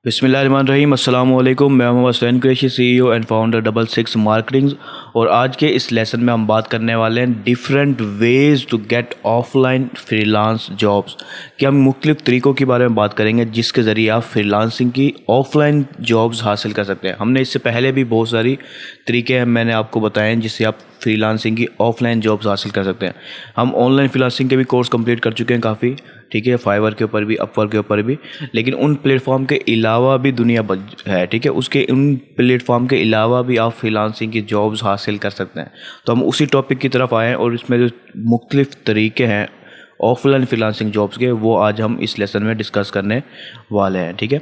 बिस्मिल्लाहिर्रहमानिर्रहीम अस्सलाम वालेकुम। मैं Mohammad Hussain Qureshi, CEO and founder 66 marketing. और आज के इस लेसन में हम बात करने वाले हैं different ways to get offline freelance jobs. कि हम मुख्तलिफ तरीक़ों के बारे में बात करेंगे जिसके ज़रिए आप फ्रीलांसिंग की ऑफलाइन जॉब्स हासिल कर सकते हैं। हमने इससे पहले भी बहुत सारी तरीके मैंने आपको बताए हैं जिससे आप फ्रीलांसिंग की ऑफलाइन जॉब्स हासिल कर सकते हैं। हम ऑनलाइन फ्रीलांसिंग के भी कोर्स कंप्लीट कर चुके हैं काफ़ी, ठीक है, फाइवर के ऊपर भी, अपवर्क के ऊपर भी। लेकिन उन प्लेटफॉर्म के अलावा भी दुनिया है, ठीक है, उसके उन प्लेटफॉर्म के अलावा भी आप फ्रीलांसिंग की जॉब्स हासिल कर सकते हैं। तो हम उसी टॉपिक की तरफ आए हैं और इसमें जो मुख्तलिफ तरीके हैं ऑफलाइन फ्रीलांसिंग जॉब्स के, वो आज हम इस लेसन में डिस्कस करने वाले हैं, ठीक है।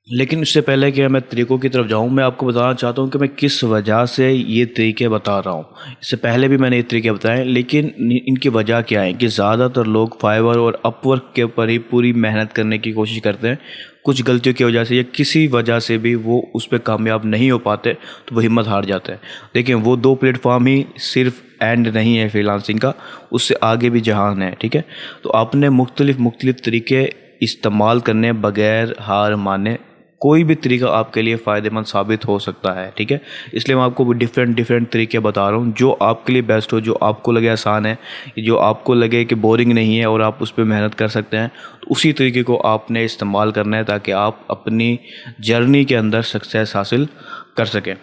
लेकिन इससे पहले कि मैं तरीक़ों की तरफ जाऊं, मैं आपको बताना चाहता हूं कि मैं किस वजह से ये तरीके बता रहा हूं। इससे पहले भी मैंने ये तरीके बताए, लेकिन इनकी वजह क्या है कि ज़्यादातर लोग फाइवर और अपवर्क के ऊपर ही पूरी मेहनत करने की कोशिश करते हैं। कुछ गलतियों की वजह से या किसी वजह से भी वो उस पर कामयाब नहीं हो पाते, तो वो हिम्मत हार जाते हैं। देखिए, वो दो प्लेटफॉर्म ही सिर्फ एंड नहीं है फ्रीलांसिंग का, उससे आगे भी जहान है, ठीक है। तो आपने मुख्तलिफ तरीके इस्तेमाल करने बगैर हार माने कोई भी तरीका आपके लिए फ़ायदेमंद साबित हो सकता है, ठीक है। इसलिए मैं आपको डिफरेंट तरीके बता रहा हूँ जो आपके लिए बेस्ट हो, जो आपको लगे आसान है, जो आपको लगे कि बोरिंग नहीं है और आप उस पर मेहनत कर सकते हैं। तो उसी तरीके को आपने इस्तेमाल करना है ताकि आप अपनी जर्नी के अंदर सक्सेस हासिल कर सकें।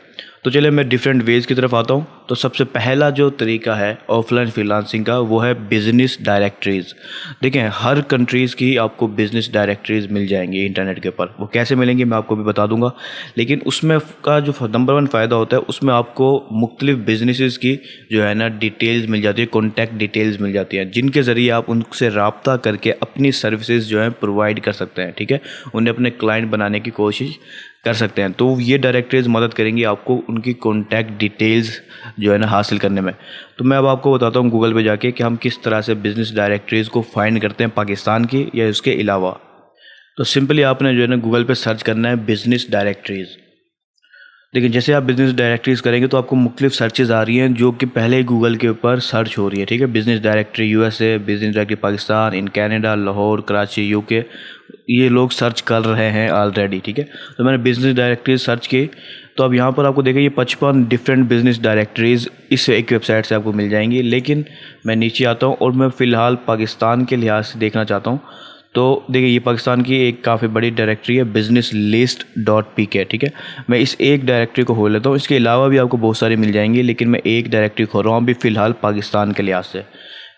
तो चलिए मैं डिफरेंट वेज़ की तरफ आता हूँ। तो सबसे पहला जो तरीका है ऑफलाइन फ्रीलांसिंग का, वो है बिज़नेस डायरेक्टरीज़। देखें, हर कंट्रीज़ की आपको बिज़नेस डायरेक्टरीज़ मिल जाएंगी इंटरनेट के ऊपर। वो कैसे मिलेंगी मैं आपको भी बता दूंगा, लेकिन उसमें का जो नंबर 1 फ़ायदा होता है, उसमें आपको मुख्तलिफ बिजनेसेस की जो है ना डिटेल्स मिल जाती है, कॉन्टैक्ट डिटेल्स मिल जाती हैं, जिनके ज़रिए आप उनसे रब्ता करके अपनी सर्विसेज जो है प्रोवाइड कर सकते हैं, ठीक है। उन्हें अपने क्लाइंट बनाने की कोशिश कर सकते हैं। तो ये डायरेक्टरीज मदद करेंगी आपको उनकी कॉन्टैक्ट डिटेल्स जो है ना हासिल करने में। तो मैं अब आपको बताता हूँ गूगल पे जाके कि हम किस तरह से बिज़नेस डायरेक्टरीज को फाइंड करते हैं पाकिस्तान की या उसके अलावा। तो सिंपली आपने जो है ना गूगल पे सर्च करना है बिज़नेस डायरेक्टरीज़। देखिए, जैसे आप बिज़नेस डायरेक्टरीज करेंगे तो आपको मुख्तलिफ सर्चेज आ रही हैं जो कि पहले ही गूगल के ऊपर सर्च हो रही है, ठीक है। Business directory USA, business directory Pakistan, in Canada, Lahore, Karachi, UK, ये लोग सर्च कर रहे हैं ऑलरेडी, ठीक है। तो मैंने बिज़नेस डायरेक्टरीज सर्च की, तो अब यहाँ पर आपको देखिए ये 55 डिफरेंट बिज़नेस डायरेक्टरीज़ इस एक वेबसाइट से आपको मिल जाएंगी। लेकिन मैं नीचे आता हूँ और मैं फ़िलहाल पाकिस्तान के लिहाज से देखना चाहता हूँ। तो देखिए, ये पाकिस्तान की एक काफ़ी बड़ी डायरेक्टरी है businesslist.pk, ठीक है। मैं इस एक डायरेक्टरी को खोल लेता हूँ। इसके अलावा भी आपको बहुत सारी मिल जाएंगी, लेकिन मैं एक डायरेक्टरी खोल रहा हूँ अभी फ़िलहाल पाकिस्तान के लिहाज से,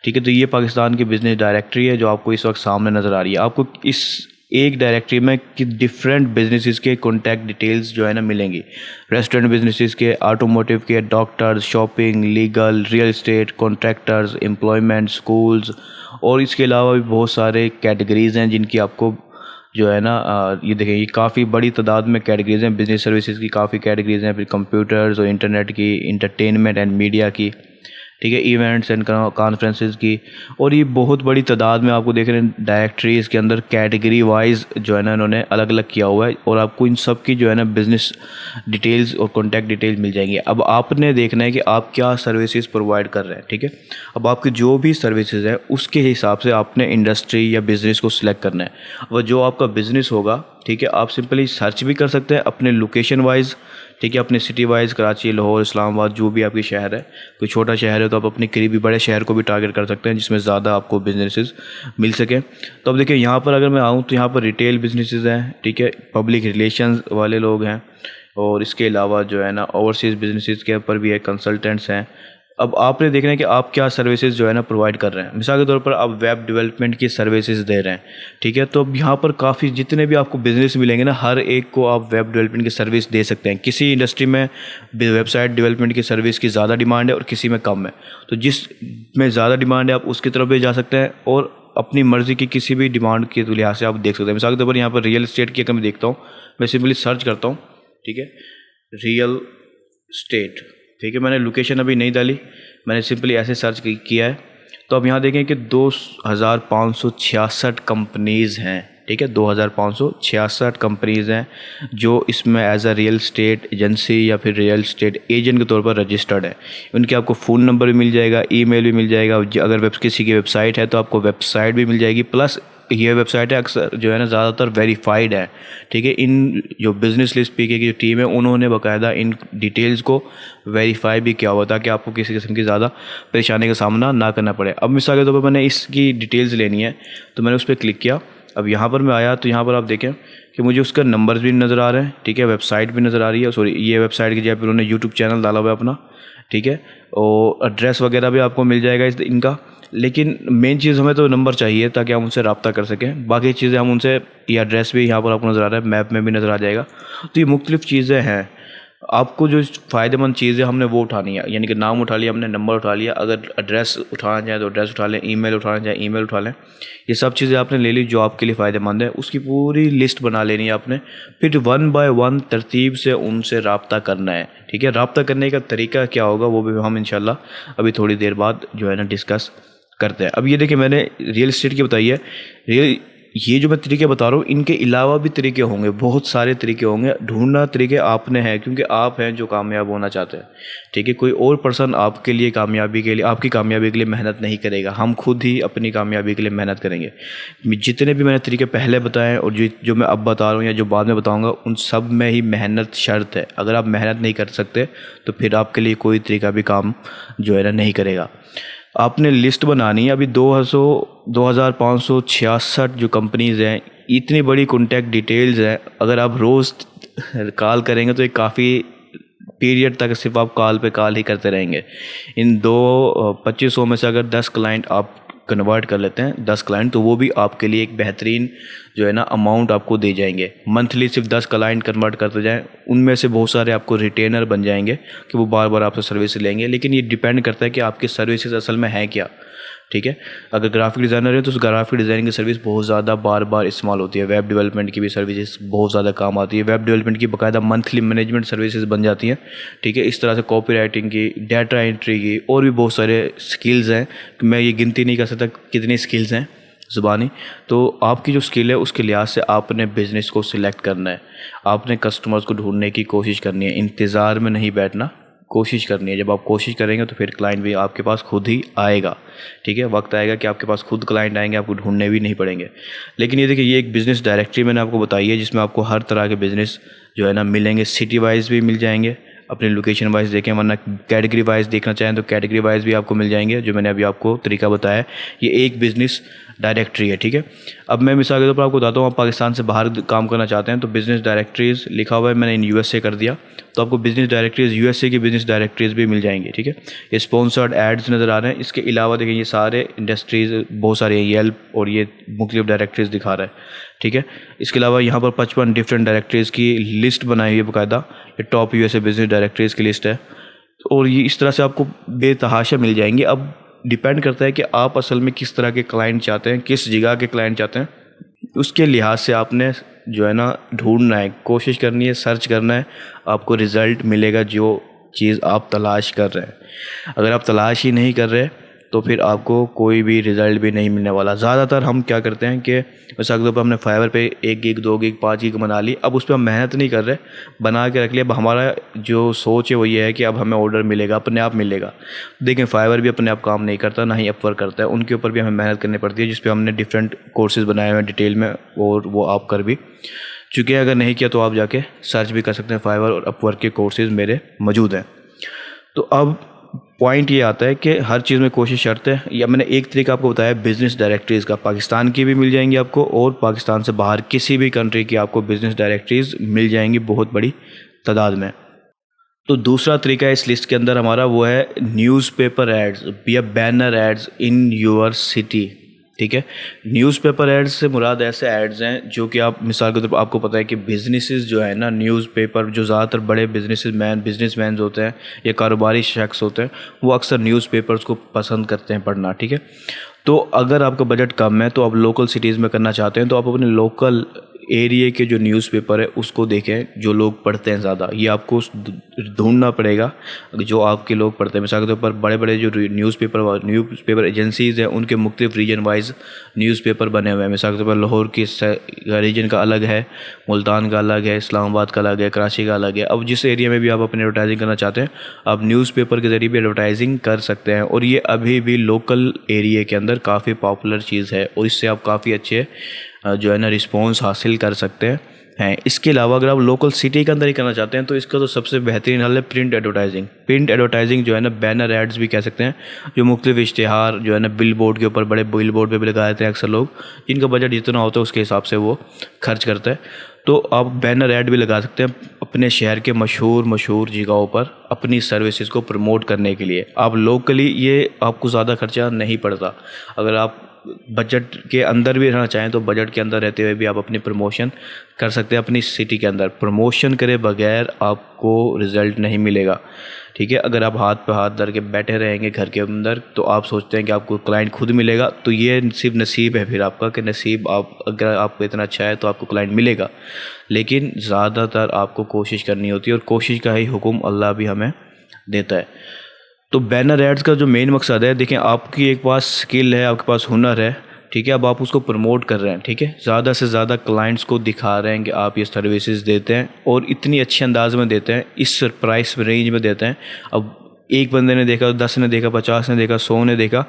ठीक है। तो ये पाकिस्तान की बिज़नेस डायरेक्टरी है जो आपको इस वक्त सामने नज़र आ रही है। आपको इस एक डायरेक्टरी में कि डिफरेंट बिजनेसेस के कॉन्टैक्ट डिटेल्स जो है ना मिलेंगी। रेस्टोरेंट बिजनेसेस के, ऑटोमोटिव के, doctors, shopping, legal, real estate, contractors, employment, schools, और इसके अलावा भी बहुत सारे कैटेगरीज़ हैं जिनकी आपको जो है ना ये देखें, ये काफ़ी बड़ी तादाद में कैटेगरीज़ हैं। बिजनेस सर्विसेज की काफ़ी कैटेगरीज़ हैं, फिर कंप्यूटर्स और इंटरनेट की, इंटरटेनमेंट एंड मीडिया की, ठीक है, इवेंट्स एंड कॉन्फ्रेंसेस की। और ये बहुत बड़ी तादाद में आपको देख रहे हैं डायरेक्टरीज़ के अंदर कैटेगरी वाइज जो है ना इन्होंने अलग अलग किया हुआ है, और आपको इन सब की जो है ना बिज़नेस डिटेल्स और कॉन्टैक्ट डिटेल्स मिल जाएंगी। अब आपने देखना है कि आप क्या सर्विसेज प्रोवाइड कर रहे हैं, ठीक है। अब आपकी जो भी सर्विसेज है उसके हिसाब से आपने इंडस्ट्री या बिज़नेस को सिलेक्ट करना है। वह जो आपका बिज़नेस होगा, ठीक है, आप सिंपली सर्च भी कर सकते हैं अपने लोकेशन वाइज, ठीक है, अपने सिटी वाइज, कराची, लाहौर, इस्लामाबाद, जो भी आपकी शहर है। कोई छोटा शहर है तो आप अपने करीबी बड़े शहर को भी टारगेट कर सकते हैं जिसमें ज़्यादा आपको बिजनेसेस मिल सकें। तो अब देखिए, यहाँ पर अगर मैं आऊँ तो यहाँ पर रिटेल बिजनेसेस हैं, ठीक है, पब्लिक रिलेशंस वाले लोग हैं, और इसके अलावा जो है ना ओवरसीज़ बिजनेसेस के ऊपर भी है, कंसल्टेंट्स हैं। अब आपने देखना है कि आप क्या सर्विसेज जो है ना प्रोवाइड कर रहे हैं। मिसाल के तौर पर आप वेब डेवलपमेंट की सर्विसेज दे रहे हैं, ठीक है। तो अब यहाँ पर काफ़ी जितने भी आपको बिजनेस मिलेंगे ना, हर एक को आप वेब डेवलपमेंट की सर्विस दे सकते हैं। किसी इंडस्ट्री में वेबसाइट डेवलपमेंट की सर्विस की ज़्यादा डिमांड है और किसी में कम है, तो जिस में ज़्यादा डिमांड है आप उसकी तरफ भी जा सकते हैं, और अपनी मर्ज़ी की किसी भी डिमांड के लिहाज से आप देख सकते हैं। मिसाल के तौर पर यहाँ पर रियल एस्टेट की अगर मैं देखता हूँ, मैं सिंपली सर्च करता हूँ, ठीक है, रियल एस्टेट, ठीक है। मैंने लोकेशन अभी नहीं डाली, मैंने सिंपली ऐसे सर्च किया है। तो अब यहाँ देखें कि 2566 कंपनीज़ हैं, ठीक है, 2566 कंपनीज़ हैं जो इसमें as a real estate agency या फिर रियल स्टेट एजेंट के तौर पर रजिस्टर्ड है। उनके आपको फ़ोन नंबर भी मिल जाएगा, ईमेल भी मिल जाएगा। अगर किसी की वेबसाइट है तो आपको वेबसाइट भी मिल जाएगी, प्लस ये वेबसाइट है अक्सर जो है ना ज़्यादातर वेरीफाइड है, ठीक है। इन जो बिज़नेस लिस्ट पीके की जो टीम है उन्होंने बाकायदा इन डिटेल्स को वेरीफाई भी किया हुआ ताकि आपको किसी किस्म की ज़्यादा परेशानी का सामना ना करना पड़े। अब मिसाल के तौर पर मैंने इसकी डिटेल्स लेनी है तो मैंने उस पर क्लिक किया। अब यहाँ पर मैं आया तो यहाँ पर आप देखें कि मुझे उसका नंबर्स भी नज़र आ रहे हैं, ठीक है। वेबसाइट भी नज़र आ रही है, सॉरी ये वेबसाइट की जगह पर उन्होंने यूट्यूब चैनल डाला हुआ है अपना, ठीक है। और एड्रेस वगैरह भी आपको मिल जाएगा इनका। लेकिन मेन चीज़ हमें तो नंबर चाहिए ताकि हम उनसे रब्ता कर सकें। बाकी चीज़ें हम उनसे, ये एड्रेस भी यहाँ पर आपको नज़र आ रहा है, मैप में भी नज़र आ जाएगा। तो ये मुख्तलिफ़ चीज़ें हैं। आपको जो फ़ायदेमंद चीज़ है हमने वो उठानी है, यानी कि नाम उठा लिया हमने, नंबर उठा लिया, अगर एड्रेस उठाना चाहें तो एड्रेस उठा लें, ईमेल उठाना चाहें ईमेल उठा लें। ये सब चीज़ें आपने ले ली जो आपके लिए फ़ायदेमंद है, उसकी पूरी लिस्ट बना लेनी है आपने। फिर 1 बाय 1 तरतीब से उनसे रब्ता करना है, ठीक है। रब्ता करने का तरीका क्या होगा वो भी हम इंशाल्लाह अभी थोड़ी देर बाद जो है ना डिस्कस करते हैं। अब ये देखिए मैंने रियल इस्टेट की बताई है, ये जो मैं तरीके बता रहा हूँ इनके अलावा भी तरीके होंगे, बहुत सारे तरीके होंगे। ढूंढना तरीके आपने हैं क्योंकि आप हैं जो कामयाब होना चाहते हैं, ठीक है। कोई और पर्सन आपके लिए कामयाबी के लिए, आपकी कामयाबी के लिए मेहनत नहीं करेगा, हम खुद ही अपनी कामयाबी के लिए मेहनत करेंगे। जितने भी मैंने तरीके पहले बताए और जो मैं अब बता रहा हूँ या जो बाद में बताऊँगा उन सब में ही मेहनत शर्त है। अगर आप मेहनत नहीं कर सकते तो फिर आपके लिए कोई तरीका भी काम जो है ना नहीं करेगा। आपने लिस्ट बनानी है। अभी 2566 जो कंपनीज़ हैं, इतनी बड़ी कॉन्टैक्ट डिटेल्स हैं। अगर आप रोज़ कॉल करेंगे तो एक काफ़ी पीरियड तक सिर्फ आप कॉल पे कॉल ही करते रहेंगे। इन 2500 में से अगर 10 क्लाइंट आप कन्वर्ट कर लेते हैं, 10 क्लाइंट, तो वो भी आपके लिए एक बेहतरीन जो है ना अमाउंट आपको दे जाएंगे। मंथली सिर्फ 10 क्लाइंट कन्वर्ट करते जाएं, उनमें से बहुत सारे आपको रिटेनर बन जाएंगे कि वो बार बार आपसे सर्विस लेंगे। लेकिन ये डिपेंड करता है कि आपकी सर्विसेज असल में है क्या, ठीक है। अगर ग्राफिक डिज़ाइनर है तो उस ग्राफिक डिज़ाइनिंग की सर्विस बहुत ज़्यादा बार बार इस्तेमाल होती है। वेब डेवलपमेंट की भी सर्विसेज बहुत ज़्यादा काम आती है। वेब डेवलपमेंट की बाकायदा मंथली मैनेजमेंट सर्विसेज बन जाती हैं, ठीक है। इस तरह से कॉपी राइटिंग की, डाटा एंट्री की और भी बहुत सारे स्किल्स हैं, मैं ये गिनती नहीं कर सकता कितनी स्किल्स हैं ज़ुबानी। तो आपकी जो स्किल है उसके लिहाज से आपने बिज़नेस को सिलेक्ट करना है, आपने कस्टमर्स को ढूंढने की कोशिश करनी है, इंतज़ार में नहीं बैठना, कोशिश करनी है। जब आप कोशिश करेंगे तो फिर क्लाइंट भी आपके पास खुद ही आएगा, ठीक है। वक्त आएगा कि आपके पास खुद क्लाइंट आएंगे, आपको ढूंढने भी नहीं पड़ेंगे। लेकिन ये देखिए, ये एक बिज़नेस डायरेक्टरी मैंने आपको बताई है जिसमें आपको हर तरह के बिज़नेस जो है ना मिलेंगे। सिटी वाइज भी मिल जाएंगे, अपने लोकेशन वाइज देखें, वरना कैटेगरी वाइज देखना चाहें तो कैटेगरी वाइज भी आपको मिल जाएंगे, जो मैंने अभी आपको तरीका बताया। ये एक बिज़नेस डायरेक्टरी है, ठीक है। अब मैं मिसाल के तौर पर आपको बताता हूँ, आप पाकिस्तान से बाहर काम करना चाहते हैं तो बिज़नेस डायरेक्टरीज़ लिखा हुआ है, मैंने इन यूएसए कर दिया तो आपको बिज़नेस डायरेक्टरीज़, यूएसए की बिज़नेस डायरेक्टरीज़ भी मिल जाएंगी, ठीक है। ये स्पॉन्सर्ड एड्स नज़र आ रहे हैं। इसके अलावा देखिए ये सारे इंडस्ट्रीज़ बहुत सारे हैं, येल्प और ये मुख्तलिफ डायरेक्टरीज़ दिखा रहा है, ठीक है। इसके अलावा यहाँ पर 55 डिफरेंट डायरेक्टरीज़ की लिस्ट बनाई हुई है बाकायदा। ये टॉप यूएसए बिज़नेस डायरेक्टरीज़ की लिस्ट है और ये इस तरह से आपको बेतहाशा मिल जाएंगी। अब डिपेंड करता है कि आप असल में किस तरह के क्लाइंट चाहते हैं, किस जगह के क्लाइंट चाहते हैं, उसके लिहाज से आपने जो है ना ढूंढना है, कोशिश करनी है, सर्च करना है, आपको रिज़ल्ट मिलेगा जो चीज़ आप तलाश कर रहे हैं। अगर आप तलाश ही नहीं कर रहे तो फिर आपको कोई भी रिज़ल्ट भी नहीं मिलने वाला। ज़्यादातर हम क्या करते हैं कि वैसे अगर हमने फाइवर पे 1 गीग 2 गीग 5 गीग बना ली, अब उस पर हम मेहनत नहीं कर रहे, बना के रख लिया। अब हमारा जो सोच है वो ये है कि अब हमें ऑर्डर मिलेगा, अपने आप मिलेगा। देखें फाइवर भी अपने आप काम नहीं करता, ना ही अपवर्क करता है, उनके ऊपर भी हमें मेहनत करनी पड़ती है, जिस पर हमने डिफरेंट कोर्सेज़ बनाए हुए हैं डिटेल में, और वो आप कर भी चुके हैं। अगर नहीं किया तो आप जाके सर्च भी कर सकते हैं, फाइवर और अपवर्क के कोर्सेज़ मेरे मौजूद हैं। तो अब पॉइंट ये आता है कि हर चीज़ में कोशिश शर्त है। या मैंने एक तरीका आपको बताया बिज़नेस डायरेक्टरीज़ का, पाकिस्तान की भी मिल जाएंगी आपको और पाकिस्तान से बाहर किसी भी कंट्री की आपको बिज़नेस डायरेक्टरीज़ मिल जाएंगी बहुत बड़ी तादाद में। तो दूसरा तरीका इस लिस्ट के अंदर हमारा वो है न्यूज़पेपर एड्स या banner ads in your city, ठीक है। न्यूज़पेपर एड्स से मुराद ऐसे एड्स हैं जो कि आप मिसाल के तौर पर आपको पता है कि बिजनेसेस जो है ना, न्यूज़पेपर जो ज़्यादातर बड़े बिजनेसमैन होते हैं या कारोबारी शख्स होते हैं, वो अक्सर न्यूज़पेपर्स को पसंद करते हैं पढ़ना, ठीक है। तो अगर आपका बजट कम है तो आप लोकल सिटीज़ में करना चाहते हैं तो आप अपने लोकल एरिया के जो न्यूज़पेपर है उसको देखें जो लोग पढ़ते हैं ज़्यादा। ये आपको ढूंढना पड़ेगा जो आपके लोग पढ़ते हैं। मिसाल के तौर पर बड़े बड़े जो न्यूज़पेपर एजेंसीज़ हैं उनके मुख्तलिफ रीजन वाइज न्यूज़पेपर बने हुए हैं। मिसाल के तौर पर लाहौर की रीजन का अलग है, मुल्तान का अलग है, इस्लामाबाद का अलग है, कराची का अलग है। अब जिस एरिया में भी आप अपनी एडवर्टाइजिंग करना चाहते हैं आप न्यूज़पेपर के ज़रिए भी एडवर्टाइजिंग कर सकते हैं। और ये अभी भी लोकल एरिया के अंदर काफ़ी पॉपुलर चीज़ है और इससे आप काफ़ी अच्छे जो है ना रिस्पॉन्स हासिल कर सकते हैं। इसके अलावा अगर आप लोकल सिटी के अंदर ही करना चाहते हैं तो इसका तो सबसे बेहतरीन हल है प्रिंट एडवर्टाइजिंग। प्रिंट एडवर्टाइजिंग जो है ना बैनर एड्स भी कह सकते हैं, जो मुख्तलिफ इश्तिहार जो है ना बिल बोर्ड के ऊपर, बड़े बिल बोर्ड पर भी लगा देते हैं अक्सर लोग, जिनका बजट जितना होता है उसके हिसाब से वो खर्च करता है। तो आप बैनर ऐड भी लगा सकते हैं अपने शहर के मशहूर जगहों पर अपनी सर्विसेज को प्रमोट करने के लिए। आप लोकली ये आपको ज़्यादा खर्चा नहीं पड़ता। अगर आप बजट के अंदर भी रहना चाहें तो बजट के अंदर रहते हुए भी आप अपनी प्रमोशन कर सकते हैं अपनी सिटी के अंदर। प्रमोशन करे बगैर आपको रिज़ल्ट नहीं मिलेगा, ठीक है। अगर आप हाथ पे हाथ धर के बैठे रहेंगे घर के अंदर तो आप सोचते हैं कि आपको क्लाइंट खुद मिलेगा, तो ये सिर्फ नसीब है फिर आपका कि नसीब अगर आपको इतना अच्छा है तो आपको क्लाइंट मिलेगा। लेकिन ज़्यादातर आपको कोशिश करनी होती है और कोशिश का ही हुक्म अल्लाह भी हमें देता है। तो बैनर एड्स का जो मेन मकसद है, देखें आपकी एक पास स्किल है, आपके पास हुनर है, ठीक है। अब आप उसको प्रमोट कर रहे हैं, ठीक है, ज़्यादा से ज़्यादा क्लाइंट्स को दिखा रहे हैं कि आप ये सर्विसेज देते हैं और इतनी अच्छे अंदाज में देते हैं, इस प्राइस रेंज में देते हैं। अब एक बंदे ने देखा, 10 ने देखा, 50 ने देखा, 100 ने देखा,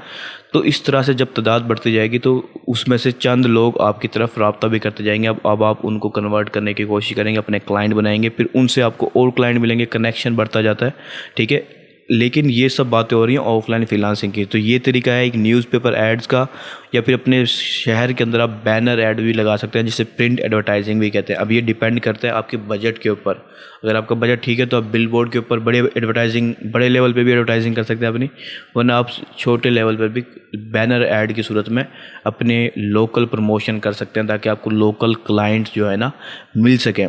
तो इस तरह से जब तादाद बढ़ती जाएगी तो उसमें से चंद लोग आपकी तरफ रब्ता भी करते जाएंगे। अब आप उनको कन्वर्ट करने की कोशिश करेंगे, अपने क्लाइंट बनाएंगे, फिर उनसे आपको और क्लाइंट मिलेंगे, कनेक्शन बढ़ता जाता है, ठीक है। लेकिन ये सब बातें हो रही हैं ऑफलाइन फ्रीलांसिंग की। तो ये तरीका है एक न्यूज़पेपर एड्स का, या फिर अपने शहर के अंदर आप बैनर ऐड भी लगा सकते हैं जिसे प्रिंट एडवर्टाइजिंग भी कहते हैं। अब ये डिपेंड करता है आपके बजट के ऊपर। अगर आपका बजट ठीक है तो आप बिल बोर्ड के ऊपर बड़े लेवल पे भी एडवर्टाइजिंग कर सकते हैं अपनी, वरना आप छोटे लेवल पर भी बैनर ऐड की सूरत में अपने लोकल प्रमोशन कर सकते हैं ताकि आपको लोकल क्लाइंट्स जो है ना मिल सकें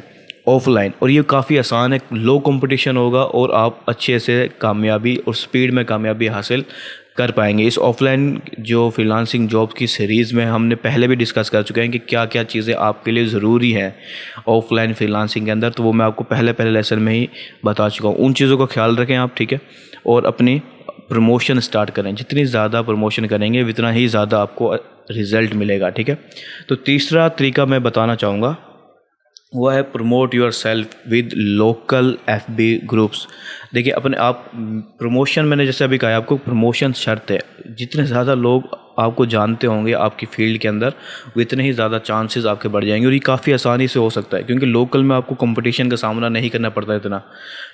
ऑफलाइन। और ये काफ़ी आसान है, लो कंपटीशन होगा और आप अच्छे से कामयाबी और स्पीड में कामयाबी हासिल कर पाएंगे। इस ऑफलाइन जो फ्रीलांसिंग जॉब की सीरीज़ में हमने पहले भी डिस्कस कर चुके हैं कि क्या क्या चीज़ें आपके लिए ज़रूरी हैं ऑफलाइन फ्रीलांसिंग के अंदर, तो वो मैं आपको पहले लेसन में ही बता चुका हूँ। उन चीज़ों का ख्याल रखें आप, ठीक है, और अपनी प्रमोशन स्टार्ट करें। जितनी ज़्यादा प्रमोशन करेंगे उतना ही ज़्यादा आपको रिज़ल्ट मिलेगा, ठीक है। तो तीसरा तरीका मैं बताना चाहूँगा वो है promote your self with local FB groups. देखिए अपने आप प्रमोशन, मैंने जैसे अभी कहा आपको प्रमोशन शर्त है, जितने ज़्यादा लोग आपको जानते होंगे आपकी फील्ड के अंदर उतने ही ज़्यादा चांसेस आपके बढ़ जाएंगे। और ये काफ़ी आसानी से हो सकता है क्योंकि लोकल में आपको कंपटीशन का सामना नहीं करना पड़ता इतना,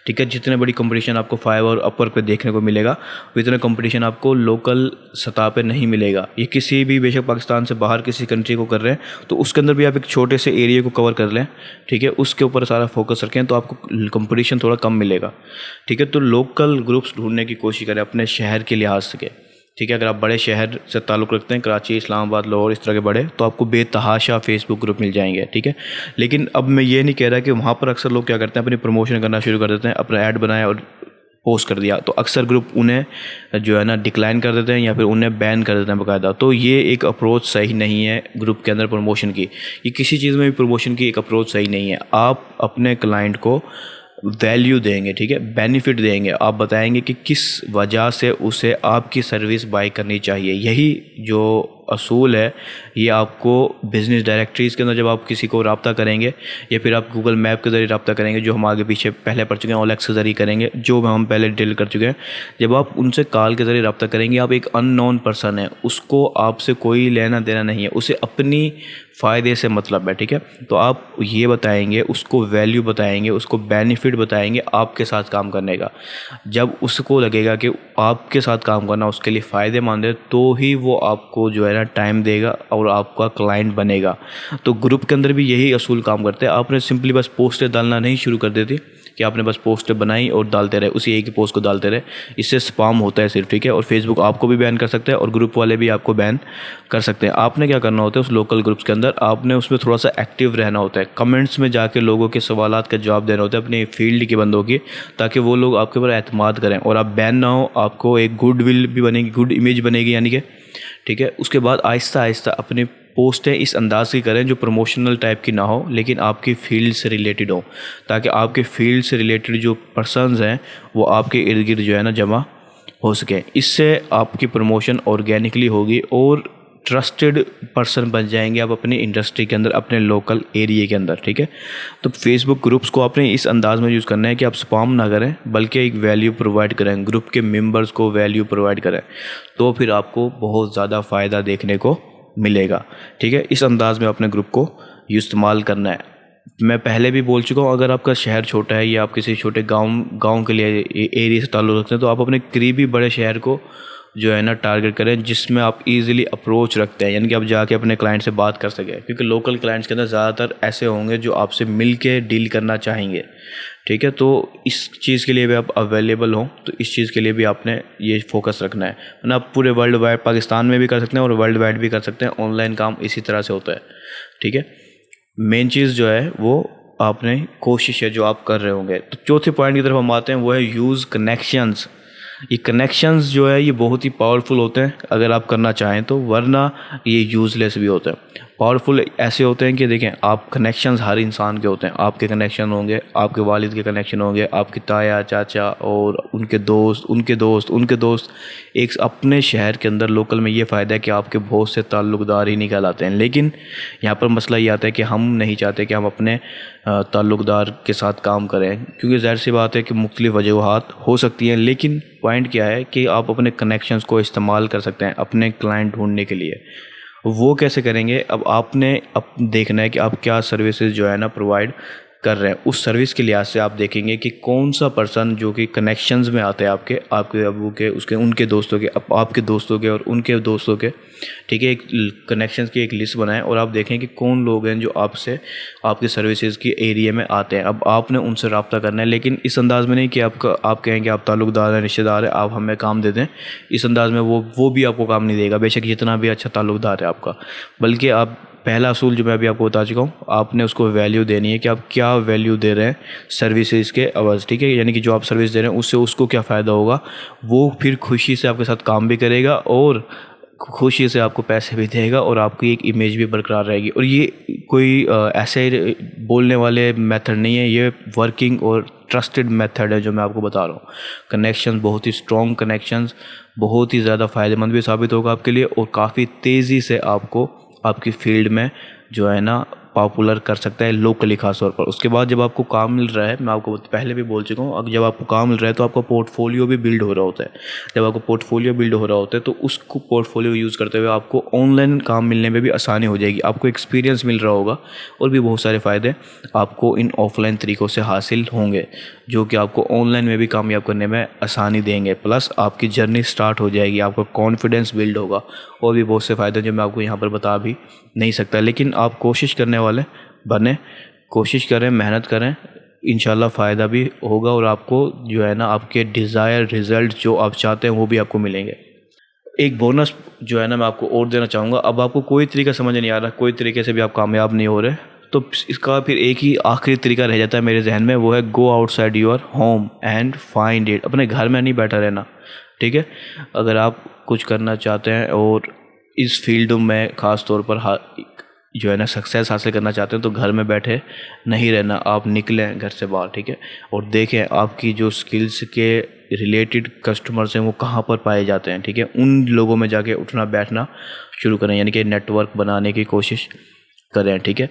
ठीक है। जितने बड़ी कंपटीशन आपको फाइवर और अपवर्क पे देखने को मिलेगा उतना कंपटीशन आपको लोकल सतह पे नहीं मिलेगा। ये किसी भी, बेशक पाकिस्तान से बाहर किसी कंट्री को कर रहे हैं तो उसके अंदर भी आप एक छोटे से एरिया को कवर कर लें, ठीक है, उसके ऊपर सारा फोकस रखें तो आपको कंपटीशन थोड़ा कम मिलेगा, ठीक है। तो लोकल ग्रुप्स ढूंढने की कोशिश करें अपने शहर के लिहाज से, ठीक है। अगर आप बड़े शहर से ताल्लुक़ रखते हैं, कराची, इस्लामाबाद, लाहौर, इस तरह के बड़े, तो आपको बेतहाशा फेसबुक ग्रुप मिल जाएंगे, ठीक है। लेकिन अब मैं ये नहीं कह रहा कि वहाँ पर अक्सर लोग क्या करते हैं अपनी प्रमोशन करना शुरू कर देते हैं, अपना ऐड बनाया और पोस्ट कर दिया, तो अक्सर ग्रुप उन्हें जो है ना डिक्लाइन कर देते हैं या फिर उन्हें बैन कर देते हैं बाकायदा। तो ये एक अप्रोच सही नहीं है ग्रुप के अंदर प्रमोशन की, ये किसी चीज़ में भी प्रमोशन की एक अप्रोच सही नहीं है। आप अपने क्लाइंट को वैल्यू देंगे, ठीक है, बेनिफिट देंगे, आप बताएंगे कि किस वजह से उसे आपकी सर्विस बाय करनी चाहिए। यही जो असूल है ये आपको बिज़नेस डायरेक्टरीज़ के अंदर जब आप किसी को रब्ता करेंगे या फिर आप गूगल मैप के ज़रिए रब्ता करेंगे, जो हम आगे पीछे पहले पढ़ चुके हैं, OLX के ज़रिए करेंगे, जो हम पहले डिटेल कर चुके हैं, जब आप उनसे कॉल के ज़रिए रब्ता करेंगे, आप एक अननोन पर्सन है, उसको आपसे कोई लेना देना नहीं है, उसे अपनी फ़ायदे से मतलब है, ठीक है। तो आप ये बताएंगे, उसको वैल्यू बताएंगे, उसको बेनिफिट बताएंगे आपके साथ काम करने का। जब उसको लगेगा कि आपके साथ काम करना उसके लिए फ़ायदेमंद है तो ही वो आपको जो है ना टाइम देगा और आपका क्लाइंट बनेगा। तो ग्रुप के अंदर भी यही असूल काम करते हैं। आपने सिंपली बस पोस्टें डालना नहीं शुरू कर देती कि आपने बस पोस्टें बनाई और डालते रहे, उसी एक ही पोस्ट को डालते रहे, इससे स्पैम होता है सिर्फ, ठीक है। और फेसबुक आपको भी बैन कर सकता है और ग्रुप वाले भी आपको बैन कर सकते हैं। आपने क्या करना होता है उस लोकल ग्रुप्स के अंदर, आपने उसमें थोड़ा सा एक्टिव रहना होता है, कमेंट्स में जाके लोगों के सवालात का जवाब देना होता है अपनी फील्ड के बंदों की, ताकि वो लोग आपके ऊपर एतमाद करें और आप बैन ना हो, आपको एक गुड विल भी बनेगी, गुड इमेज बनेगी यानी कि, ठीक है। उसके बाद आहिस्ता आहिस्ता अपने पोस्टें इस अंदाज की करें जो प्रमोशनल टाइप की ना हो, लेकिन आपकी फील्ड से रिलेटेड हो, ताकि आपके फील्ड से रिलेटेड जो पर्सन्स हैं वो आपके इर्द गिर्द जो है ना जमा हो सके। इससे आपकी प्रमोशन ऑर्गेनिकली होगी और ट्रस्टेड पर्सन बन जाएंगे आप अपनी इंडस्ट्री के अंदर, अपने लोकल एरिया के अंदर, ठीक है। तो फेसबुक ग्रुप्स को आपने इस अंदाज में यूज़ करना है कि आप स्पैम ना करें, बल्कि एक वैल्यू प्रोवाइड करें, ग्रुप के मेंबर्स को वैल्यू प्रोवाइड करें, तो फिर आपको बहुत ज़्यादा फ़ायदा देखने को मिलेगा, ठीक है। इस अंदाज में अपने ग्रुप को इस्तेमाल करना है। मैं पहले भी बोल चुका हूँ, अगर आपका शहर छोटा है या आप किसी छोटे गांव के लिए एरिया से ताल्लुक़ रखते हैं, तो आप अपने करीबी बड़े शहर को जो है ना टारगेट करें, जिसमें आप इजीली अप्रोच रखते हैं, यानी कि आप जाके अपने क्लाइंट से बात कर सकें, क्योंकि लोकल क्लाइंट्स के अंदर ज़्यादातर ऐसे होंगे जो आपसे मिल के डील करना चाहेंगे, ठीक है। तो इस चीज़ के लिए भी आप अवेलेबल हों, तो इस चीज़ के लिए भी आपने ये फोकस रखना है। वरना आप पूरे वर्ल्ड वाइड, पाकिस्तान में भी कर सकते हैं और वर्ल्ड वाइड भी कर सकते हैं, ऑनलाइन काम इसी तरह से होता है, ठीक है। मेन चीज़ जो है वो आपने कोशिश है जो आप कर रहे होंगे। तो चौथे पॉइंट की तरफ हम आते हैं, वो है यूज़ कनेक्शंस। ये कनेक्शंस जो है ये बहुत ही पावरफुल होते हैं अगर आप करना चाहें तो, वरना ये यूज़लेस भी होते हैं। पावरफुल ऐसे होते हैं कि देखें, आप कनेक्शंस हर इंसान के होते हैं। आपके कनेक्शन होंगे, आपके वालिद के कनेक्शन होंगे, आपकी ताया चाचा और उनके दोस्त, उनके दोस्त। एक अपने शहर के अंदर लोकल में ये फ़ायदा है कि आपके बहुत से ताल्लुक़दार ही निकल आते हैं। लेकिन यहाँ पर मसला ये आता है कि हम नहीं चाहते कि हम अपने ताल्लुक़दार के साथ काम करें, क्योंकि ज़ाहिर सी बात है कि मुख्तलिफ़ वजूहात हो सकती हैं। लेकिन पॉइंट क्या है कि आप अपने कनेक्शंस को इस्तेमाल कर सकते हैं अपने क्लाइंट ढूंढने के लिए। वो कैसे करेंगे, अब आपने देखना है कि आप क्या सर्विसेज जो है ना प्रोवाइड कर रहे हैं। उस सर्विस के लिहाज से आप देखेंगे कि कौन सा पर्सन जो कि कनेक्शंस में आते हैं आपके अबू के, उसके उनके दोस्तों के, आपके दोस्तों के और उनके दोस्तों के, ठीक है। एक कनेक्शंस की एक लिस्ट बनाएं और आप देखें कि कौन लोग हैं जो आपसे आपके सर्विसेज की एरिया में आते हैं। अब आपने उनसे रब्ता करना है, लेकिन इस अंदाज़ में नहीं कि आप कहें कि आप ताल्लुक़दार हैं, रिश्तेदार हैं, आप हमें काम दे दें। इस अंदाज़ में वो भी आपको काम नहीं देगा, बेशक जितना भी अच्छा ताल्लुक़दार है आपका। बल्कि आप पहला असूल जो मैं अभी आपको बता चुका हूँ, आपने उसको वैल्यू देनी है कि आप क्या वैल्यू दे रहे हैं सर्विसेज के अवज़, ठीक है। यानी कि जो आप सर्विस दे रहे हैं उससे उसको क्या फ़ायदा होगा, वो फिर खुशी से आपके साथ काम भी करेगा और खुशी से आपको पैसे भी देगा और आपकी एक इमेज भी बरकरार रहेगी। और ये कोई ऐसे बोलने वाले मेथड नहीं है, ये वर्किंग और ट्रस्टेड मेथड है जो मैं आपको बता रहा हूँ। कनेक्शन बहुत ही स्ट्रॉन्ग कनेक्शंस, बहुत ही ज़्यादा फ़ायदेमंद भी साबित होगा आपके लिए और काफ़ी तेज़ी से आपको आपकी फील्ड में जो है ना पॉपुलर कर सकता है, लोकली खास तौर पर। उसके बाद जब आपको काम मिल रहा है, मैं आपको पहले भी बोल चुका हूँ, अब जब आपको काम मिल रहा है तो आपका पोर्टफोलियो भी बिल्ड हो रहा होता है। जब आपको पोर्टफोलियो बिल्ड हो रहा होता है तो उसको पोर्टफोलियो यूज़ करते हुए आपको ऑनलाइन काम मिलने में भी आसानी हो जाएगी, आपको एक्सपीरियंस मिल रहा होगा और भी बहुत सारे फ़ायदे आपको इन ऑफलाइन तरीक़ों से हासिल होंगे, जो कि आपको ऑनलाइन में भी कामयाब करने में आसानी देंगे। प्लस आपकी जर्नी स्टार्ट हो जाएगी, आपका कॉन्फिडेंस बिल्ड होगा और भी बहुत से फ़ायदे जो मैं आपको यहाँ पर बता भी नहीं सकता। लेकिन आप कोशिश करने वाले बने, कोशिश करें, मेहनत करें, इंशाल्लाह फ़ायदा भी होगा और आपको जो है ना आपके डिज़ायर रिज़ल्ट जो आप चाहते हैं वो भी आपको मिलेंगे। एक बोनस जो है ना मैं आपको और देना चाहूँगा। अब आपको कोई तरीका समझ नहीं आ रहा, कोई तरीके से भी आप कामयाब नहीं हो रहे, तो इसका फिर एक ही आखिरी तरीका रह जाता है मेरे जहन में, वो है go outside your home and find it. अपने घर में नहीं बैठा रहना, ठीक है। अगर आप कुछ करना चाहते हैं और इस फील्ड में ख़ास तौर पर जो है ना सक्सेस हासिल करना चाहते हैं, तो घर में बैठे नहीं रहना, आप निकलें घर से बाहर, ठीक है। और देखें आपकी जो स्किल्स के रिलेटेड कस्टमर्स हैं वो कहाँ पर पाए जाते हैं, ठीक है। उन लोगों में जाके उठना बैठना शुरू करें, यानी कि नेटवर्क बनाने की कोशिश करें, ठीक है।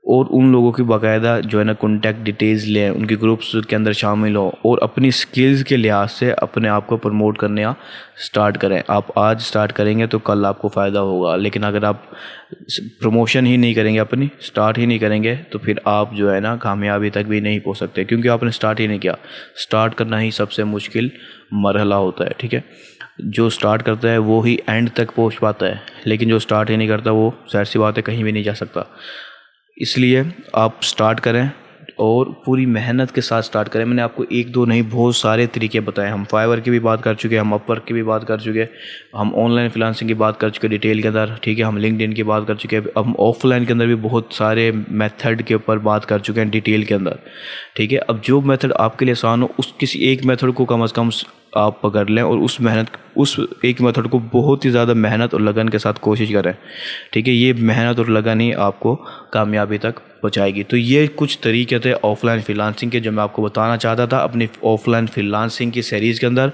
और उन लोगों की बाकायदा जो है ना कॉन्टैक्ट डिटेल्स लें, उनके ग्रुप्स के अंदर शामिल हो और अपनी स्किल्स के लिहाज से अपने आप को प्रमोट करने स्टार्ट करें। आप आज स्टार्ट करेंगे तो कल आपको फ़ायदा होगा, लेकिन अगर आप प्रमोशन ही नहीं करेंगे, अपनी स्टार्ट ही नहीं करेंगे, तो फिर आप जो है ना कामयाबी तक भी नहीं पहुंच सकते, क्योंकि आपने स्टार्ट ही नहीं किया। स्टार्ट करना ही सबसे मुश्किल मरहला होता है, ठीक है। जो स्टार्ट करता है वो ही एंड तक पहुँच पाता है, लेकिन जो स्टार्ट ही नहीं करता वो ज़ाहिर सी बात है कहीं भी नहीं जा सकता। इसलिए आप स्टार्ट करें और पूरी मेहनत के साथ स्टार्ट करें। मैंने आपको एक दो नहीं बहुत सारे तरीके बताए। हम फाइवर की भी बात कर चुके हैं, हम अपवर्क की भी बात कर चुके हैं, हम ऑनलाइन फ्रीलांसिंग की बात कर चुके हैं डिटेल के अंदर, ठीक है। हम लिंक्डइन की बात कर चुके हैं, अब हम ऑफलाइन के अंदर भी बहुत सारे मेथड के ऊपर बात कर चुके हैं डिटेल के अंदर, ठीक है। अब जो मेथड आपके लिए आसान हो उस किसी एक मेथड को कम से कम आप पकड़ लें और उस एक मेथड को बहुत ही ज़्यादा मेहनत और लगन के साथ कोशिश करें, ठीक है। ये मेहनत और लगन ही आपको कामयाबी तक पहुंचाएगी। तो ये कुछ तरीके थे ऑफलाइन फ्रीलांसिंग के जो मैं आपको बताना चाहता था अपनी ऑफलाइन फ्रीलांसिंग की सीरीज़ के अंदर।